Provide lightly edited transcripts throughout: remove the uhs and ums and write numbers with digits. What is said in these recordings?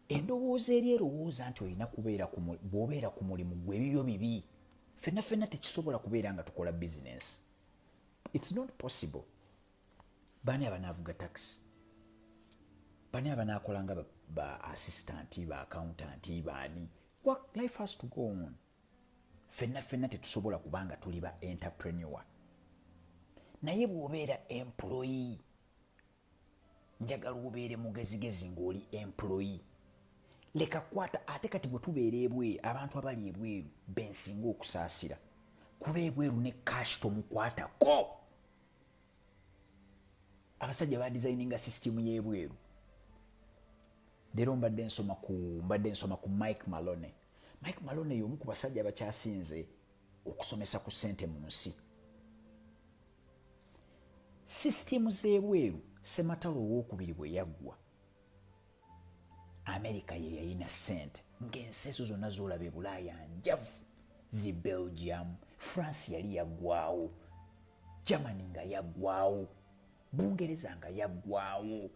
endowooza eri erowooza nti olina bw'obeera ku mulimu gwe ebibyo bibi. Ffenna tekisobola kubeera nga tukola bizinesi. It's not possible. Baani abanaavuga taxi? Baani abanaakola nga ba assistant, ba accountant, baani? Life has to go on. Ffenna tetusobola kubanga tuli ba entrepreneur. Naye bw'obeera employee, njagala obeere mugezigezi ng'oli employee. Leka kwata ate kati bwe tubeera ebweru, abantu abali ebweru bensinga okusaasira. Kuba ebweru ne cash tomukwatako. Abasajja ba designinga system y'ebweru. Leero mbadde nsoma ku Mike Malone. Mike Malone y'omu ku basajja abakyasinze okusomesa ku ssente mu nsi. System z'ebweru Ssematalo owookubiri bwe yaggwa, America ye yalina ssente ng'ensi ezo zonna z'olaba e Bulaaya njavu, zi Belgium, France yali yaggwaawo, Germany nga yaggwaawo, Bungereza nga yaggwaawo.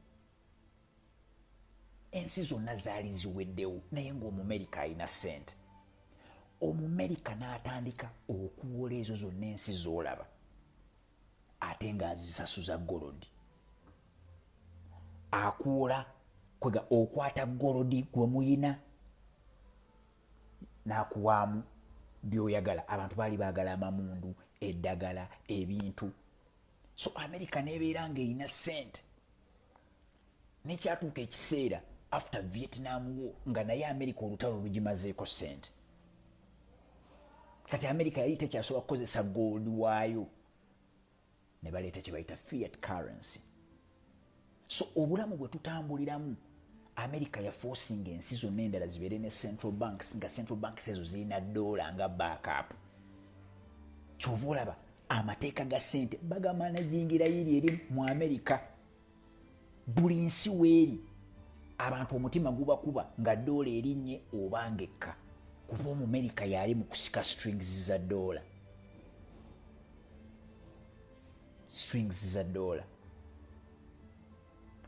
Ensi zonna zaali ziweddewo, naye ng'Omumerika alina ssente. Omumerika n'atandika okuwola ezo zonna ensi z'olaba, ate ng'azisasuza golodi. Akuwola kwega okwata golodi gwe muyina n'akuwaamu by'oyagala. Abantu baali baagala amamundu, eddagala, ebintu. So America n'ebeera ng'erina ssente. Nekyatuuka ekiseera after Vietnam War nga naye America olutalo lugimazeeko ssente. Kati America yali tekyasobola kukozesa gold waayo, ne baleeta kye bayita fiat currency. So obulamu bwe tutambuliramu, America yaforcinga ensi zonna endala zibeere ne central banks, nga central banks ezo zirina dola nga backup. Kyova olaba amateeka ga ssente bagamanagingira yiri eri mu America. Buli nsi weeri abantu omutima gubakuba nga dola erinnye oba ngekka, kuba Omumerika yali mu kusika strings za dola. Strings za dola.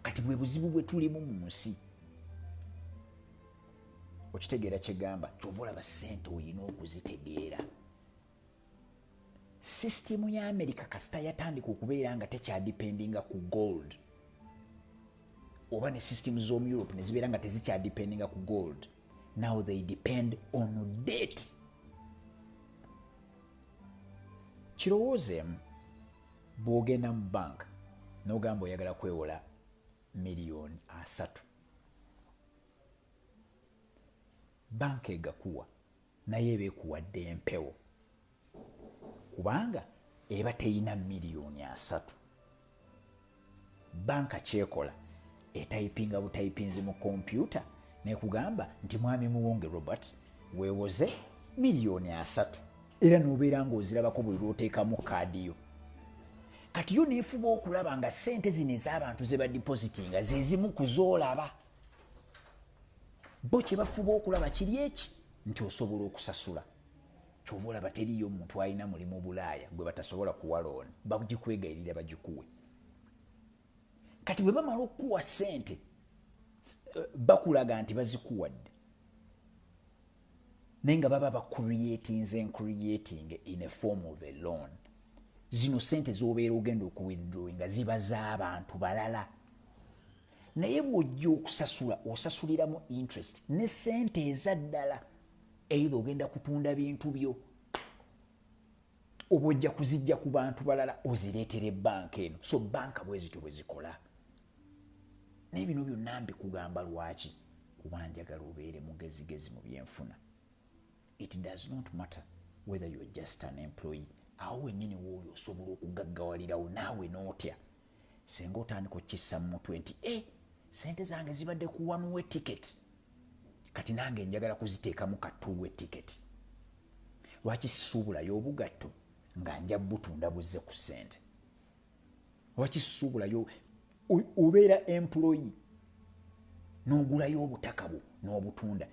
Kati bwe buzibu bwe tulimu mu nsi. Okitegeera kyegamba, kyova olaba ssente olina okuzitegeera. Sisitimu ya America kasita yatandika okubeera nga tekyadipendinga ku gold, oba ne sisitimu z'omu Europe ne zibeera nga tezikyadipendinga ku gold. Now they depend on debt. Kirowoozeemu bw'ogenda mu bank n'ogamba oyagala kwewola miliyoni 3, banka egakuwa naye eba ekuwadde empewo, kubanga eba teyina miliyoni 3. Banka kyekola etayipinga butayipinzi mu kompyuta nekugamba nti mwami Muwonge Robert weewoze miliyoni 3, era n'obeera ng'ozirabako buli lw'oteekamu kaadi yo. Kati yo neefuba okulaba nga ssente zino ez'abantu ze badipositinga ze zimu ku zoolaba. Bo kye bafuba okulaba kiri eki nti osobola okusasula. Kyova olaba teriyo omuntu alina mulimu Bulaaya gwe batasobola kuwa looni, bagikwegayirira bagikuwe. Kati bwe bamala okukuwa ssente bakulaga nti bazikuwadde, naye nga baba creating in a form of a loan. Zino ssente z'obeera ogenda okuwithdrawinga ziba z'abantu balala, naye bw'ojja okusasula osasuliramu interest ne ssente ezaddala. Either ogenda kutunda bintu byo oba ojja kuzijja ku bantu balala ozireetere ebbanka eno. So banka bwe zityo bwe zikola. Naye bino byonna mbikugamba lwaki? Kuba njagala obeere mugezigezi mu byenfuna. It does not matter whether you're just an employee. Awo wennyini wooli osobola okugaggawalirawo naawe n'otya. Singa otandika okukissa mu mutwe nti ssente zange zibadde ku one-way ticket, kati nange njagala kuziteekamu ka two-way ticket. Lwaki sisuubulayo obugatto nga nja butunda buzze ku ssente? Lwaki sisuubulayo obeera employee n'ogulayo obutaka bwo n'obutunda